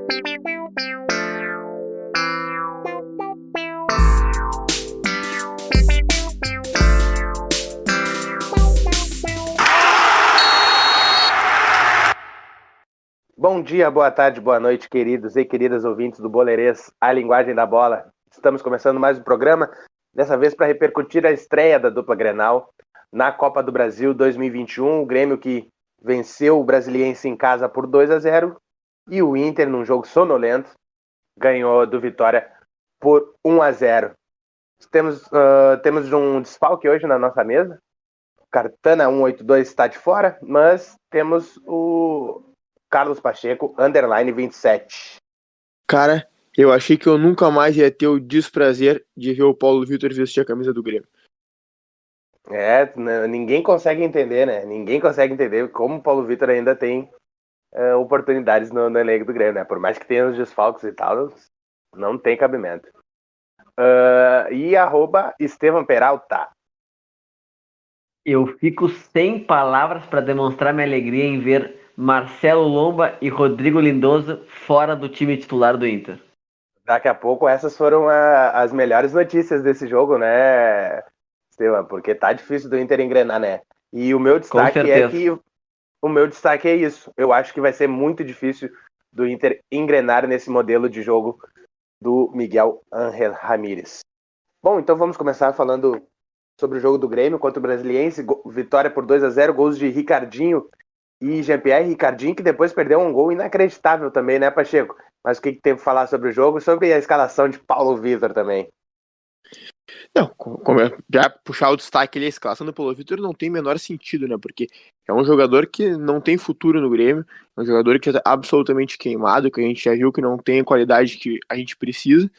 Bom dia, boa tarde, boa noite, queridos e queridas ouvintes do Boleirês, a linguagem da bola. Estamos começando mais um programa, dessa vez para repercutir a estreia da dupla Grenal na Copa do Brasil 2021. O Grêmio que venceu o Brasiliense em casa por 2-0 e o Inter, num jogo sonolento, ganhou do Vitória por 1-0. Temos um desfalque hoje na nossa mesa. Cartana 182 está de fora, mas temos o Carlos Pacheco, _ 27. Cara, eu achei que eu nunca mais ia ter o desprazer de ver o Paulo Vitor vestir a camisa do Grêmio. Ninguém consegue entender, né? Ninguém consegue entender como o Paulo Vitor ainda tem oportunidades no elenco do Grêmio, né? Por mais que tenha os desfalques e tal, não tem cabimento. E @Estevam Peralta. Eu fico sem palavras para demonstrar minha alegria em ver Marcelo Lomba e Rodrigo Lindoso fora do time titular do Inter. Daqui a pouco essas foram as melhores notícias desse jogo, né, Estevam? Porque tá difícil do Inter engrenar, né? E o meu destaque é isso. Eu acho que vai ser muito difícil do Inter engrenar nesse modelo de jogo do Miguel Ángel Ramírez. Bom, então vamos começar falando sobre o jogo do Grêmio contra o Brasiliense. Vitória por 2-0, gols de Ricardinho e Jean-Pierre. Ricardinho que depois perdeu um gol inacreditável também, né, Pacheco? Mas o que tem para falar sobre o jogo? Sobre a escalação de Paulo Vitor também. Não, já puxar o destaque ali, a escalação do Paulo Vitor não tem o menor sentido, né? Porque é um jogador que não tem futuro no Grêmio, é um jogador que é absolutamente queimado, que a gente já viu que não tem a qualidade que a gente precisa.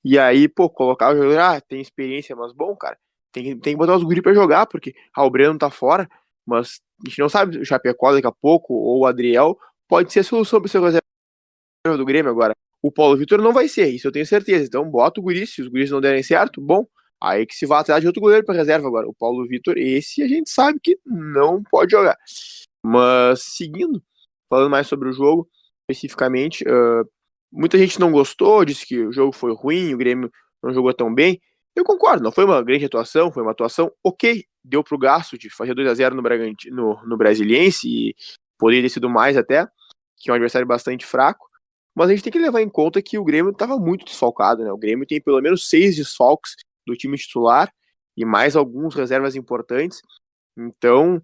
E aí, colocar o jogador, tem experiência, mas bom, cara, tem que botar os guri pra jogar, porque o Breno tá fora, mas a gente não sabe, o Chapecó daqui a pouco, ou o Adriel, pode ser a solução para ser reserva do Grêmio agora. O Paulo Vitor não vai ser, isso eu tenho certeza. Então bota o guri, se os guris não derem certo, bom, aí que se vá atrás de outro goleiro para reserva agora. O Paulo Vitor, esse a gente sabe que não pode jogar. Mas seguindo, falando mais sobre o jogo, especificamente, muita gente não gostou, disse que o jogo foi ruim, o Grêmio não jogou tão bem. Eu concordo, não foi uma grande atuação, foi uma atuação ok, deu pro gasto de fazer 2-0 no Brasiliense, e poderia ter sido mais até, que é um adversário bastante fraco, mas a gente tem que levar em conta que o Grêmio estava muito desfalcado, né? O Grêmio tem pelo menos 6 desfalques do time titular, e mais alguns reservas importantes, então,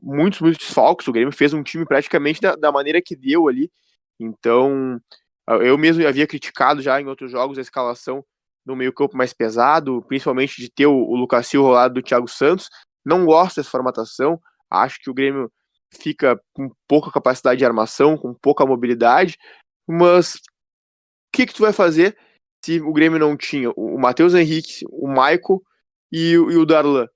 muitos desfalques. O Grêmio fez um time praticamente da maneira que deu ali, então eu mesmo havia criticado já em outros jogos a escalação no meio campo mais pesado, principalmente de ter o Lucas Silva ao lado do Thiago Santos. Não gosto dessa formatação, acho que o Grêmio fica com pouca capacidade de armação, com pouca mobilidade, mas o que tu vai fazer se o Grêmio não tinha o Matheus Henrique, o Maicon e o Darlan?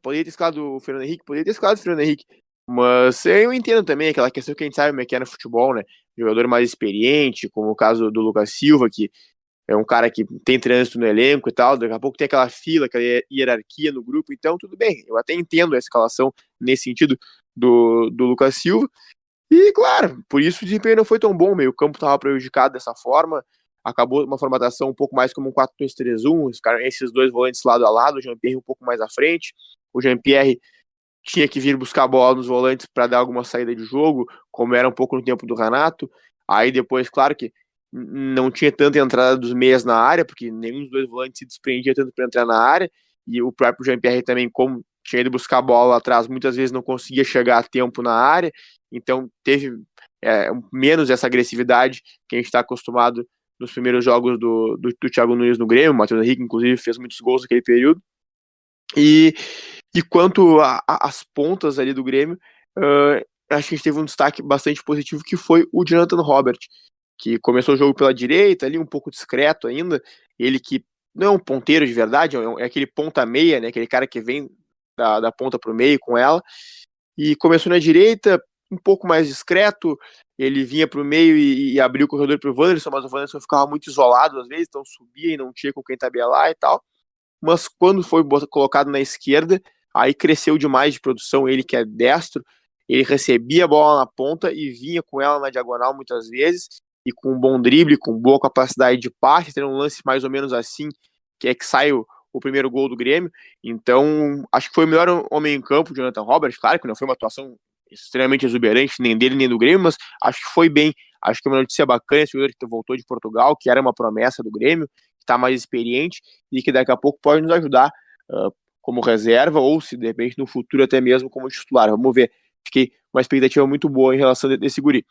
Poderia ter escalado o Fernando Henrique, mas eu entendo também aquela questão que a gente sabe como é que é no futebol, né? Jogador mais experiente, como o caso do Lucas Silva, que é um cara que tem trânsito no elenco e tal, daqui a pouco tem aquela fila, aquela hierarquia no grupo, então tudo bem, eu até entendo a escalação nesse sentido do Lucas Silva, e claro, por isso o desempenho não foi tão bom, o meio campo estava prejudicado dessa forma, acabou uma formatação um pouco mais como um 4-2-3-1, esses dois volantes lado a lado, o Jean-Pierre um pouco mais à frente, o Jean-Pierre tinha que vir buscar a bola nos volantes para dar alguma saída de jogo, como era um pouco no tempo do Renato, aí depois, claro que não tinha tanta entrada dos meias na área, porque nenhum dos dois volantes se desprendia tanto para entrar na área, e o próprio Jean-Pierre também, como tinha ido buscar a bola lá atrás, muitas vezes não conseguia chegar a tempo na área, então teve menos essa agressividade que a gente está acostumado nos primeiros jogos do Thiago Nunes no Grêmio. O Matheus Henrique, inclusive, fez muitos gols naquele período. E quanto às pontas ali do Grêmio, acho que a gente teve um destaque bastante positivo, que foi o Jonathan Robert, que começou o jogo pela direita, ali um pouco discreto ainda, ele que não é um ponteiro de verdade, é aquele ponta-meia, né, aquele cara que vem da ponta para o meio com ela, e começou na direita, um pouco mais discreto, ele vinha para o meio e abriu o corredor para o Wanderson, mas o Wanderson ficava muito isolado às vezes, então subia e não tinha com quem tabelar e tal, mas quando foi colocado na esquerda, aí cresceu demais de produção, ele que é destro, ele recebia a bola na ponta e vinha com ela na diagonal muitas vezes, e com um bom drible, com boa capacidade de passe, tem um lance mais ou menos assim, que é que sai o primeiro gol do Grêmio. Então, acho que foi o melhor homem em campo, o Jonathan Roberts. Claro que não foi uma atuação extremamente exuberante, nem dele nem do Grêmio, mas acho que foi bem. Acho que é uma notícia bacana esse jogador que voltou de Portugal, que era uma promessa do Grêmio, que está mais experiente e que daqui a pouco pode nos ajudar como reserva ou, se de repente, no futuro até mesmo como titular. Vamos ver. Fiquei com uma expectativa muito boa em relação a desse guri.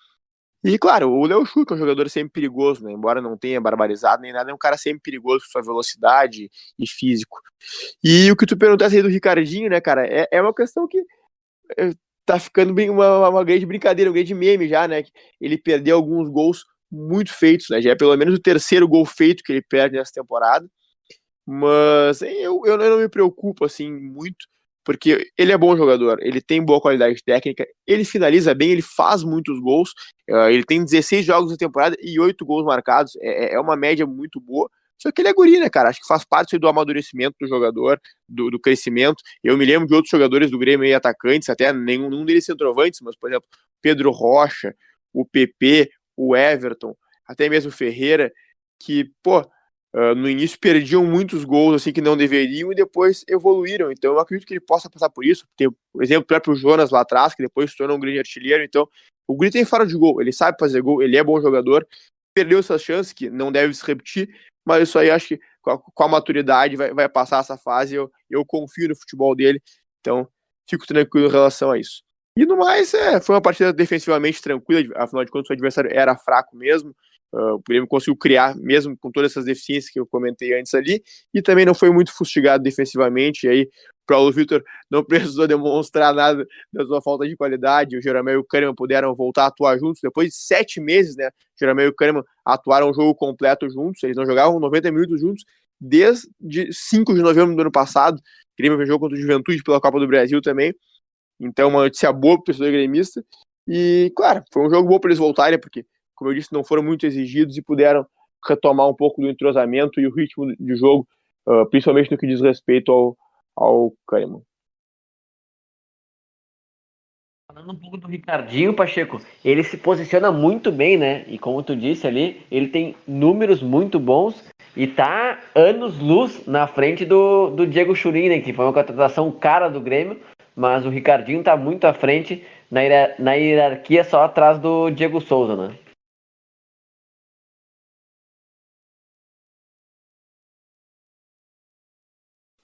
E, claro, o Léo Chu, que é um jogador sempre perigoso, né? Embora não tenha barbarizado nem nada, é um cara sempre perigoso com sua velocidade e físico. E o que tu perguntasse aí do Ricardinho, né, cara, é uma questão que tá ficando bem uma grande brincadeira, um grande meme já, né? Ele perdeu alguns gols muito feitos, né? Já é pelo menos o terceiro gol feito que ele perde nessa temporada. Mas eu não me preocupo, assim, muito, porque ele é bom jogador, ele tem boa qualidade técnica, ele finaliza bem, ele faz muitos gols, ele tem 16 jogos na temporada e 8 gols marcados, é uma média muito boa, só que ele é guri, né, cara? Acho que faz parte do amadurecimento do jogador, do crescimento. Eu me lembro de outros jogadores do Grêmio aí, atacantes, até nenhum deles centroavantes, mas, por exemplo, Pedro Rocha, o PP, o Everton, até mesmo o Ferreira, que, pô, no início perdiam muitos gols assim que não deveriam e depois evoluíram. Então eu acredito que ele possa passar por isso. Tem, por exemplo, o próprio Jonas lá atrás, que depois se tornou um grande artilheiro. Então o Guri tem fora de gol, ele sabe fazer gol, ele é bom jogador. Perdeu essas chances que não deve se repetir, mas isso aí acho que com a maturidade vai passar essa fase. Eu confio no futebol dele, então fico tranquilo em relação a isso. E no mais, foi uma partida defensivamente tranquila, afinal de contas o adversário era fraco mesmo. O Grêmio conseguiu criar, mesmo com todas essas deficiências que eu comentei antes ali, e também não foi muito fustigado defensivamente, e aí o Paulo Vitor não precisou demonstrar nada da sua falta de qualidade, o Jeromel e o Kahneman puderam voltar a atuar juntos, depois de 7 meses, né, o Jeromel e o Kahneman atuaram um jogo completo juntos, eles não jogavam 90 minutos juntos desde 5 de novembro do ano passado. O Grêmio jogou contra o Juventude pela Copa do Brasil também, então uma notícia boa para o torcedor gremista, e claro, foi um jogo bom para eles voltarem, porque como eu disse, não foram muito exigidos e puderam retomar um pouco do entrosamento e o ritmo de jogo, principalmente no que diz respeito ao Kahneman. Falando um pouco do Ricardinho, Pacheco, ele se posiciona muito bem, né? E como tu disse ali, ele tem números muito bons e tá anos-luz na frente do Diego Churin, né? Que foi uma contratação cara do Grêmio, mas o Ricardinho tá muito à frente na hierarquia, só atrás do Diego Souza, né?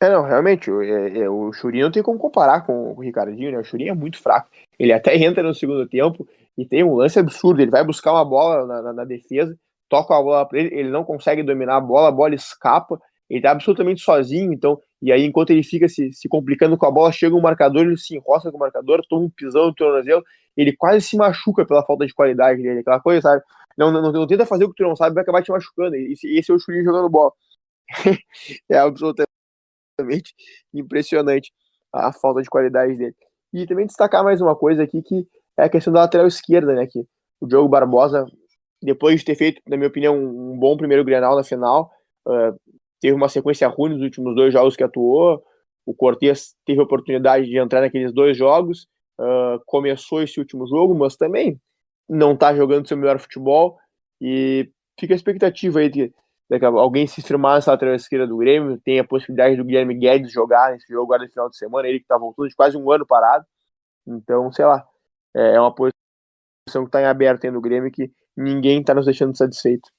Não, realmente, o Churinho não tem como comparar com o Ricardinho, né? O Churinho é muito fraco. Ele até entra no segundo tempo e tem um lance absurdo. Ele vai buscar uma bola na defesa, toca a bola pra ele não consegue dominar a bola escapa, ele tá absolutamente sozinho, então, e aí enquanto ele fica se complicando com a bola, chega um marcador, ele se enroça com o marcador, toma um pisão no tornozelo, ele quase se machuca pela falta de qualidade dele, aquela coisa, sabe? Não tenta fazer o que tu não sabe, vai acabar te machucando. Esse é o Churinho jogando bola. É absolutamente impressionante a falta de qualidade dele. E também destacar mais uma coisa aqui, que é a questão da lateral esquerda, né? Que o Diogo Barbosa, depois de ter feito, na minha opinião, um bom primeiro Grenal na final, teve uma sequência ruim nos últimos 2 jogos que atuou. O Cortez teve a oportunidade de entrar naqueles 2 jogos, começou esse último jogo, mas também não está jogando seu melhor futebol. E fica a expectativa aí de alguém se firmar nessa lateral esquerda do Grêmio. Tem a possibilidade do Guilherme Guedes jogar nesse jogo agora no final de semana, ele que tá voltando de quase um ano parado. Então, sei lá, é uma posição que tá em aberto aí no Grêmio, que ninguém tá nos deixando satisfeito.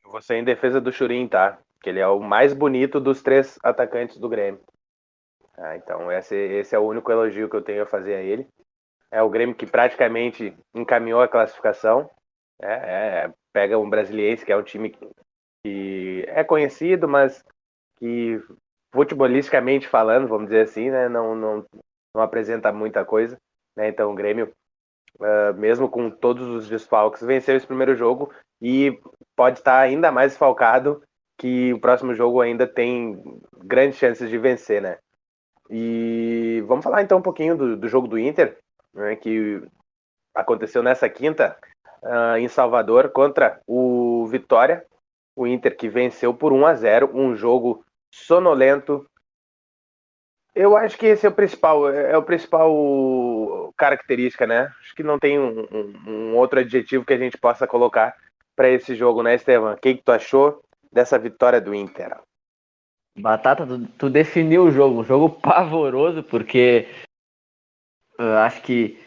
Eu vou sair em defesa do Churin, tá? Que ele é o mais bonito dos 3 atacantes do Grêmio. Então esse é o único elogio que eu tenho a fazer a ele. É o Grêmio que praticamente encaminhou a classificação. Pega um Brasiliense, que é um time que é conhecido, mas que futebolisticamente falando, vamos dizer assim, né, não apresenta muita coisa, né? Então o Grêmio, mesmo com todos os desfalques, venceu esse primeiro jogo e pode estar ainda mais desfalcado, que o próximo jogo ainda tem grandes chances de vencer, né? E vamos falar então um pouquinho do jogo do Inter, né, que aconteceu nessa quinta, em Salvador, contra o Vitória. O Inter que venceu por 1-0, um jogo sonolento. Eu acho que esse é o principal característica, né? Acho que não tem um outro adjetivo que a gente possa colocar para esse jogo, né, Estevam? O que tu achou dessa vitória do Inter? Batata, tu definiu o jogo, um jogo pavoroso, porque acho que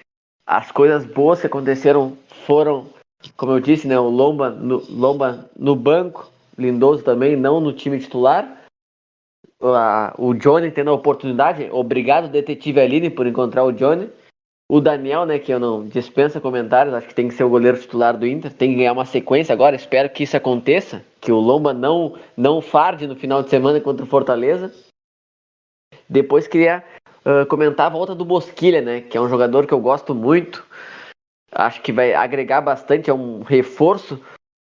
as coisas boas que aconteceram foram, como eu disse, né, o Lomba no banco, Lindoso também, não no time titular. O Johnny tendo a oportunidade, obrigado detetive Aline por encontrar o Johnny. O Daniel, né, que eu não dispensa comentários, acho que tem que ser o goleiro titular do Inter, tem que ganhar uma sequência agora, espero que isso aconteça, que o Lomba não farde no final de semana contra o Fortaleza. Depois queria comentar a volta do Bosquilha, né, que é um jogador que eu gosto muito, acho que vai agregar bastante, é um reforço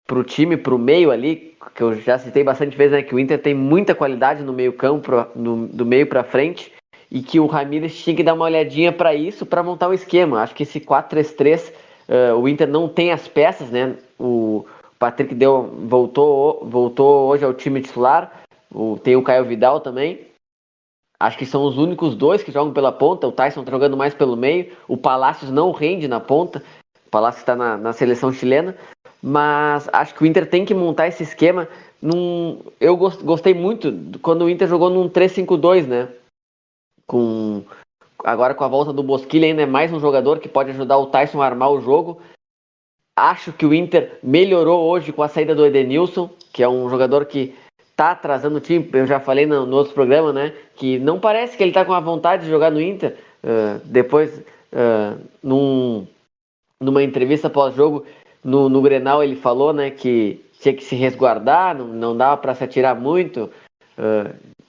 pro time, pro meio ali, que eu já citei bastante vezes, né, que o Inter tem muita qualidade no meio campo, do meio para frente, e que o Ramírez tinha que dar uma olhadinha para isso, para montar o esquema. Acho que esse 4-3-3, o Inter não tem as peças, né? O Patrick voltou hoje ao time titular, tem o Caio Vidal também. Acho que são os únicos dois que jogam pela ponta. O Tyson tá jogando mais pelo meio. O Palacios não rende na ponta. O Palacios está na seleção chilena. Mas acho que o Inter tem que montar esse esquema. Eu gostei muito quando o Inter jogou num 3-5-2, né? Agora com a volta do Bosquilha ainda é mais um jogador que pode ajudar o Tyson a armar o jogo. Acho que o Inter melhorou hoje com a saída do Edenilson, que é um jogador que tá atrasando o time. Eu já falei no outro programa, né? Que não parece que ele tá com a vontade de jogar no Inter. Depois, numa entrevista pós-jogo, no Grenal, ele falou, né, que tinha que se resguardar, não dava para se atirar muito,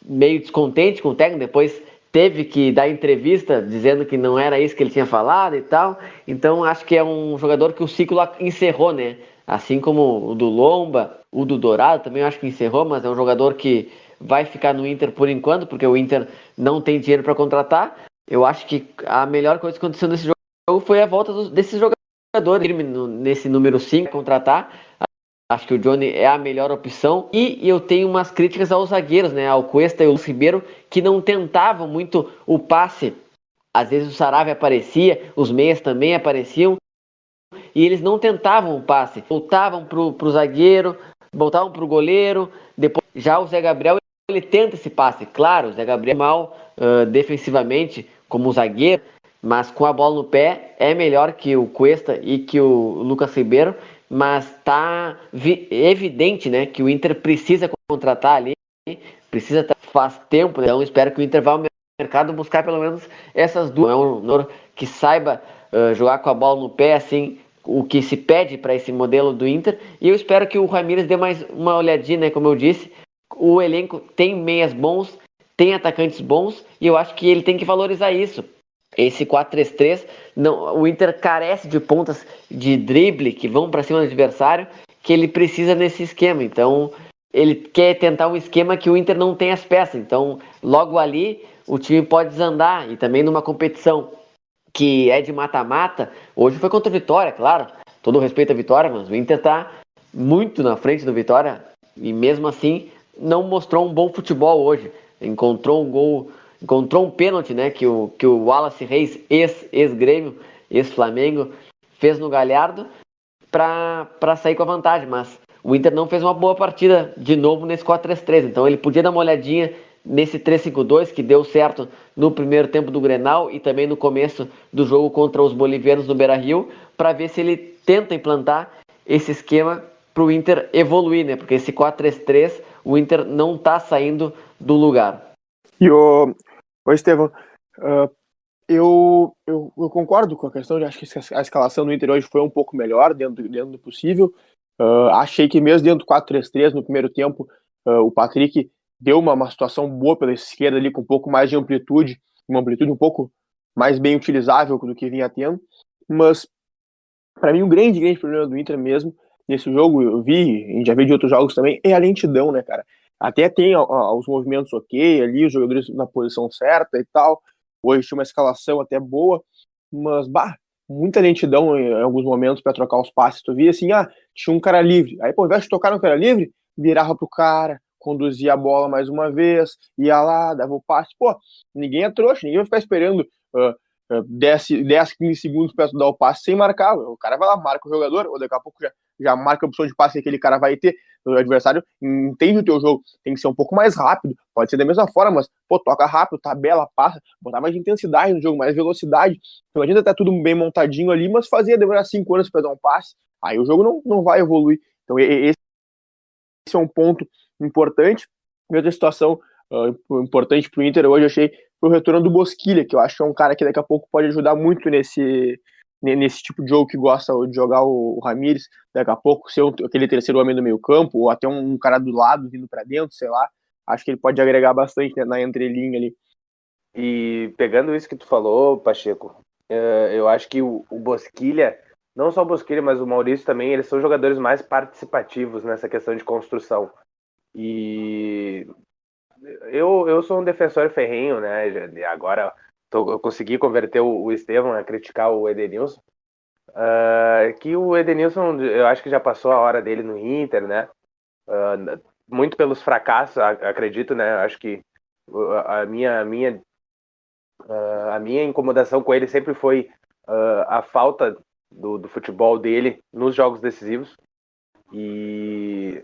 meio descontente com o técnico. Depois teve que dar entrevista dizendo que não era isso que ele tinha falado e tal. Então acho que é um jogador que o ciclo encerrou, né? Assim como o do Lomba, o do Dourado também acho que encerrou, mas é um jogador que vai ficar no Inter por enquanto, porque o Inter não tem dinheiro para contratar. Eu acho que a melhor coisa que aconteceu nesse jogo foi a volta desses jogadores nesse número 5 contratar. Acho que o Johnny é a melhor opção. E eu tenho umas críticas aos zagueiros, né? Ao Cuesta e ao Luiz Ribeiro, que não tentavam muito o passe. Às vezes o Saravia aparecia, os meias também apareciam, e eles não tentavam o passe. Voltavam pro zagueiro, voltavam pro goleiro. Depois, já o Zé Gabriel, ele tenta esse passe. Claro, o Zé Gabriel é mal defensivamente como zagueiro, mas com a bola no pé é melhor que o Cuesta e que o Lucas Ribeiro. Mas tá evidente, né, que o Inter precisa contratar ali, faz tempo, né? Então espero que o Inter vá ao mercado buscar pelo menos essas duas. É um jogador que saiba jogar com a bola no pé, assim, o que se pede para esse modelo do Inter. E eu espero que o Ramírez dê mais uma olhadinha, né, como eu disse. O elenco tem meias bons, tem atacantes bons, e eu acho que ele tem que valorizar isso. Esse 4-3-3, o Inter carece de pontas de drible que vão para cima do adversário, que ele precisa nesse esquema. Então, ele quer tentar um esquema que o Inter não tem as peças. Então, logo ali, o time pode desandar. E também numa competição que é de mata-mata, hoje foi contra o Vitória, claro. Todo respeito à Vitória, mas o Inter está muito na frente do Vitória e mesmo assim não mostrou um bom futebol hoje. Encontrou um gol... Encontrou um pênalti, né, que o Wallace Reis, ex-Grêmio, ex-Flamengo, fez no Galhardo para sair com a vantagem. Mas o Inter não fez uma boa partida de novo nesse 4-3-3. Então ele podia dar uma olhadinha nesse 3-5-2 que deu certo no primeiro tempo do Grenal e também no começo do jogo contra os bolivianos no Beira-Rio, para ver se ele tenta implantar esse esquema para o Inter evoluir, né? Porque esse 4-3-3 o Inter não está saindo do lugar. E o Estevão, eu concordo com a questão de acho que a escalação do Inter hoje foi um pouco melhor dentro do possível. Achei que mesmo dentro do 4-3-3 no primeiro tempo, o Patrick deu uma situação boa pela esquerda ali com um pouco mais de amplitude, uma amplitude um pouco mais bem utilizável do que vinha tendo. Mas para mim o grande problema do Inter mesmo nesse jogo, a gente já viu de outros jogos também, é a lentidão, né, cara? Até tem os movimentos ok ali, os jogadores na posição certa e tal. Hoje tinha uma escalação até boa, mas, muita lentidão em alguns momentos para trocar os passes. Tu via assim, tinha um cara livre. Aí, ao invés de tocar no cara livre, virava pro cara, conduzia a bola mais uma vez, ia lá, dava o passe. Pô, ninguém é trouxa, ninguém vai ficar esperando 10, 15 segundos para dar o passe sem marcar. O cara vai lá, marca o jogador, ou daqui a pouco já marca a opção de passe que aquele cara vai ter. O adversário entende o teu jogo, tem que ser um pouco mais rápido, pode ser da mesma forma, mas, pô, toca rápido, tabela, passa, botar mais intensidade no jogo, mais velocidade. Não adianta estar tudo bem montadinho ali, mas demorar 5 anos para dar um passe, aí o jogo não vai evoluir. Então, esse é um ponto importante. E outra situação importante para o Inter hoje, eu achei, foi o retorno do Bosquilha, que eu acho que é um cara que daqui a pouco pode ajudar muito nesse tipo de jogo que gosta de jogar o Ramires, daqui a pouco ser aquele terceiro homem do meio campo, ou até um cara do lado vindo para dentro, sei lá. Acho que ele pode agregar bastante, né, na entrelinha ali. E pegando isso que tu falou, Pacheco, eu acho que o Bosquilha, não só o Bosquilha, mas o Maurício também, eles são jogadores mais participativos nessa questão de construção. E eu sou um defensor ferrenho, né? Agora eu consegui converter o Estevão a criticar o Edenilson. Que o Edenilson, eu acho que já passou a hora dele no Inter, né? Muito pelos fracassos, acredito, né? Acho que a minha incomodação com ele sempre foi a falta do futebol dele nos jogos decisivos. E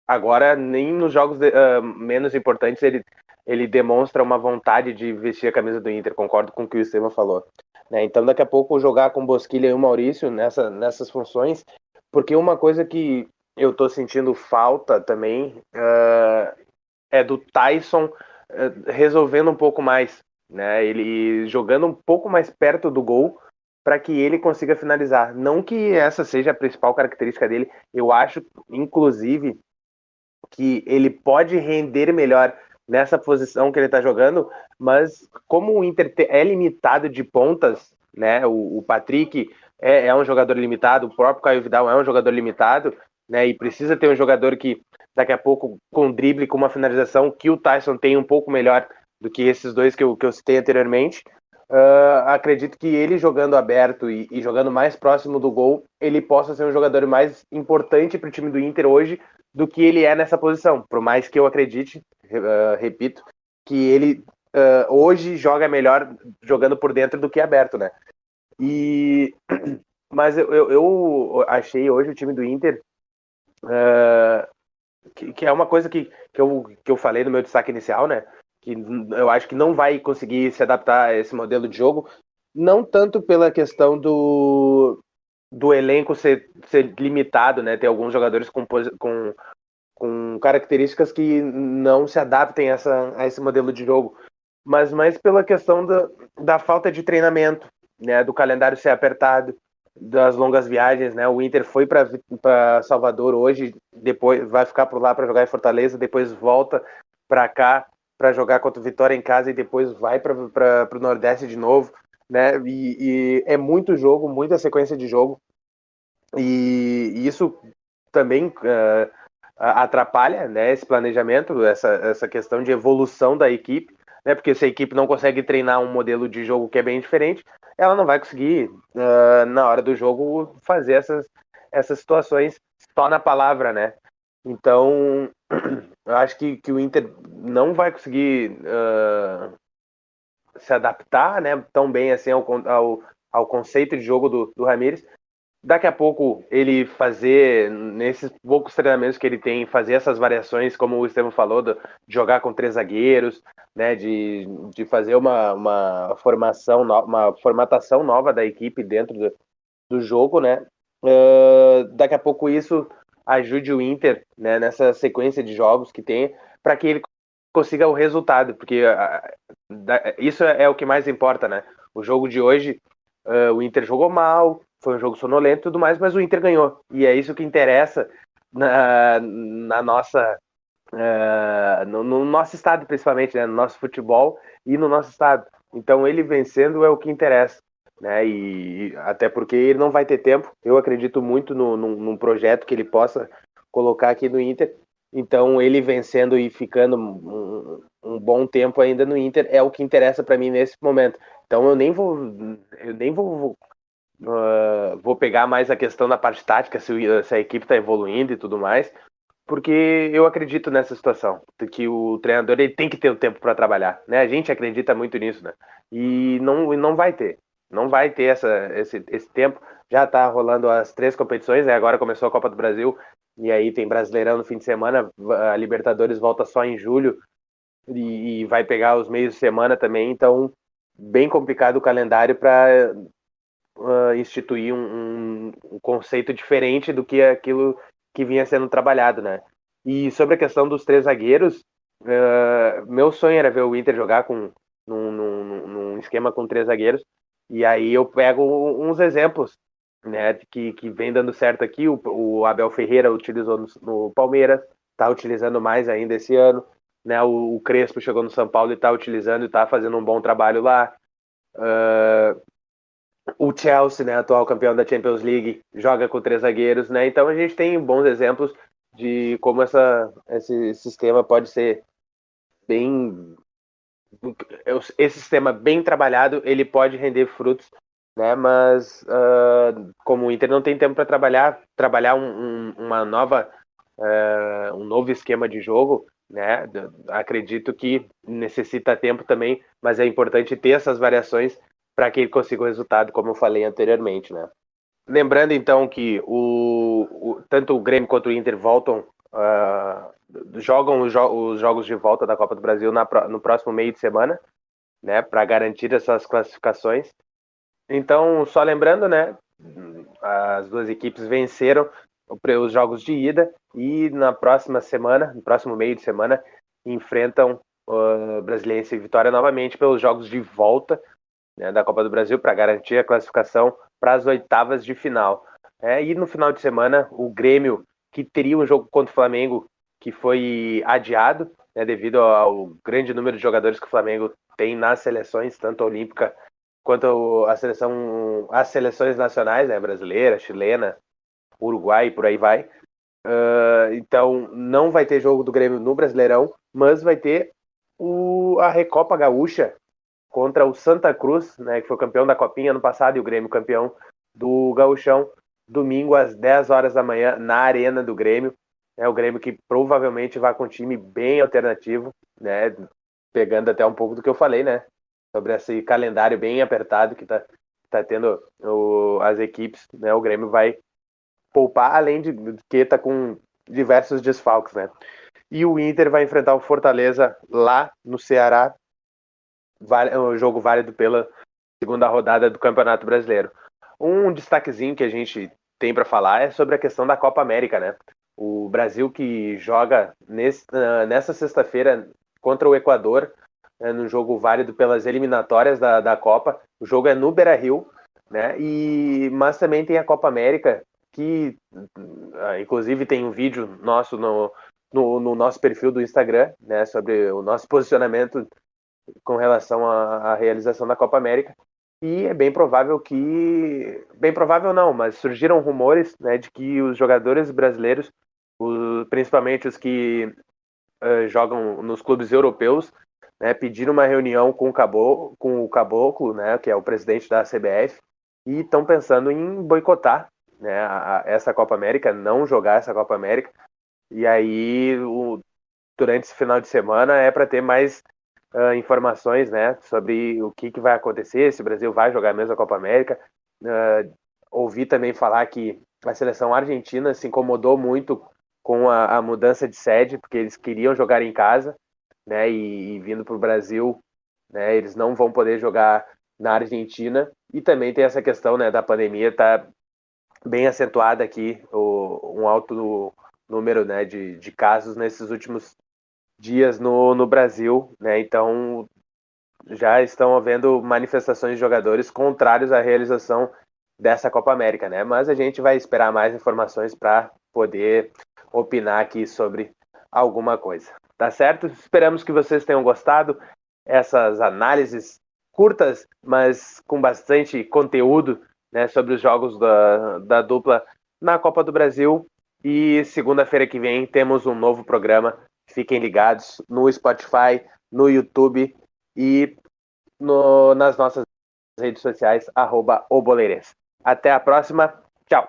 agora, nem nos jogos menos importantes, ele demonstra uma vontade de vestir a camisa do Inter. Concordo com o que o Estevam falou. Né? Então, daqui a pouco, jogar com o Bosquilha e o Maurício nessas funções, porque uma coisa que eu tô sentindo falta também é do Tyson resolvendo um pouco mais, né? Ele jogando um pouco mais perto do gol para que ele consiga finalizar. Não que essa seja a principal característica dele, eu acho, inclusive, que ele pode render melhor nessa posição que ele está jogando, mas como o Inter é limitado de pontas, né? O Patrick é um jogador limitado, o próprio Caio Vidal é um jogador limitado, né? E precisa ter um jogador que daqui a pouco com drible, com uma finalização que o Tyson tem um pouco melhor do que esses dois que eu citei anteriormente. Acredito que ele jogando aberto e jogando mais próximo do gol, ele possa ser um jogador mais importante para o time do Inter hoje do que ele é nessa posição. Por mais que eu acredite, repito, que ele hoje joga melhor jogando por dentro do que aberto, né? Mas eu achei hoje o time do Inter que é uma coisa que eu falei no meu destaque inicial, né? Que eu acho que não vai conseguir se adaptar a esse modelo de jogo, não tanto pela questão do elenco ser limitado, né? Ter alguns jogadores com características que não se adaptem a esse modelo de jogo, mas mais pela questão da falta de treinamento, né? Do calendário ser apertado, das longas viagens, né? O Inter foi para Salvador hoje, depois vai ficar por lá para jogar em Fortaleza, depois volta para cá para jogar contra o Vitória em casa e depois vai para o Nordeste de novo, né? E é muito jogo, muita sequência de jogo, e isso também atrapalha, né, esse planejamento, essa questão de evolução da equipe, né? Porque se a equipe não consegue treinar um modelo de jogo que é bem diferente, ela não vai conseguir, na hora do jogo, fazer essas situações só na palavra, né? Então, eu acho que o Inter não vai conseguir se adaptar, né, tão bem assim ao conceito de jogo do Ramires. Daqui a pouco ele fazer, nesses poucos treinamentos que ele tem, fazer essas variações, como o Estevam falou, de jogar com 3 zagueiros, né, de fazer uma formatação nova da equipe dentro do jogo, né? Daqui a pouco isso ajude o Inter, né, nessa sequência de jogos que tem, para que ele consiga o resultado, porque isso é o que mais importa, né? O jogo de hoje, o Inter jogou mal, foi um jogo sonolento e tudo mais, mas o Inter ganhou. E é isso que interessa na nossa no nosso estado, principalmente, né? No nosso futebol e no nosso estado. Então ele vencendo é o que interessa, né? E até porque ele não vai ter tempo. Eu acredito muito num projeto que ele possa colocar aqui no Inter. Então ele vencendo e ficando um bom tempo ainda no Inter é o que interessa para mim nesse momento. Então eu nem vou pegar mais a questão da parte tática, se a equipe está evoluindo e tudo mais, porque eu acredito nessa situação, que o treinador ele tem que ter o tempo para trabalhar, né? A gente acredita muito nisso, né? E não vai ter. Não vai ter esse tempo. Já está rolando as 3 competições, né? Agora começou a Copa do Brasil, e aí tem Brasileirão no fim de semana, a Libertadores volta só em julho, e vai pegar os meios de semana também, então bem complicado o calendário para instituir um conceito diferente do que aquilo que vinha sendo trabalhado, né? E sobre a questão dos 3 zagueiros, meu sonho era ver o Inter jogar num esquema com 3 zagueiros, e aí eu pego uns exemplos, né, que vem dando certo aqui. O Abel Ferreira utilizou no Palmeiras, está utilizando mais ainda esse ano, né? O Crespo chegou no São Paulo e está utilizando e está fazendo um bom trabalho lá. O Chelsea, né, atual campeão da Champions League, joga com 3 zagueiros, né? Então a gente tem bons exemplos de como esse sistema pode ser bem... Esse sistema bem trabalhado, ele pode render frutos, né? Mas como o Inter não tem tempo para trabalhar uma nova, um novo esquema de jogo, né? Acredito que necessita tempo também, mas é importante ter essas variações para que ele consiga o resultado, como eu falei anteriormente, né? Lembrando então que tanto o Grêmio quanto o Inter voltam, jogam os jogos de volta da Copa do Brasil no próximo meio de semana, né, para garantir essas classificações. Então, só lembrando, né, as 2 equipes venceram os jogos de ida e na próxima semana, no próximo meio de semana, enfrentam Brasiliense e Vitória novamente pelos jogos de volta, né, da Copa do Brasil, para garantir a classificação para as 8ª de final. E no final de semana, o Grêmio, que teria um jogo contra o Flamengo, que foi adiado, né, devido ao grande número de jogadores que o Flamengo tem nas seleções, tanto a olímpica quanto as seleções nacionais, né, brasileira, chilena, Uruguai e por aí vai. Então, não vai ter jogo do Grêmio no Brasileirão, mas vai ter a Recopa Gaúcha contra o Santa Cruz, né, que foi campeão da Copinha ano passado, e o Grêmio campeão do Gauchão, domingo às 10 horas da manhã, na Arena do Grêmio. É o Grêmio que provavelmente vai com um time bem alternativo, né, pegando até um pouco do que eu falei, né, sobre esse calendário bem apertado que tá tendo as equipes, né. O Grêmio vai poupar, além de que tá com diversos desfalques, né. E o Inter vai enfrentar o Fortaleza lá no Ceará, um jogo válido pela 2ª rodada do Campeonato Brasileiro. Um destaquezinho que a gente tem para falar é sobre a questão da Copa América, né? O Brasil que joga nessa sexta-feira contra o Equador, no jogo válido pelas eliminatórias da Copa. O jogo é no Beira-Rio, né? Mas também tem a Copa América, que inclusive tem um vídeo nosso no nosso perfil do Instagram, né, sobre o nosso posicionamento com relação à realização da Copa América. E é bem provável não, mas surgiram rumores, né, de que os jogadores brasileiros, principalmente os que jogam nos clubes europeus, né, pediram uma reunião com o Caboclo, né, que é o presidente da CBF, e estão pensando em boicotar, né, essa Copa América, não jogar essa Copa América. E aí, durante esse final de semana, é para ter mais informações, né, sobre o que vai acontecer, se o Brasil vai jogar mesmo a Copa América. Ouvi também falar que a seleção argentina se incomodou muito com a mudança de sede, porque eles queriam jogar em casa, né, e vindo para o Brasil, né, eles não vão poder jogar na Argentina. E também tem essa questão, né, da pandemia, tá bem acentuada aqui, um alto número, né, de casos nesses últimos dias no Brasil, né? Então já estão havendo manifestações de jogadores contrários à realização dessa Copa América, né? Mas a gente vai esperar mais informações para poder opinar aqui sobre alguma coisa. Tá certo? Esperamos que vocês tenham gostado. Essas análises curtas, mas com bastante conteúdo, né, sobre os jogos da dupla na Copa do Brasil. E segunda-feira que vem temos um novo programa. Fiquem ligados no Spotify, no YouTube e nas nossas redes sociais, @oboleirense. Até a próxima. Tchau.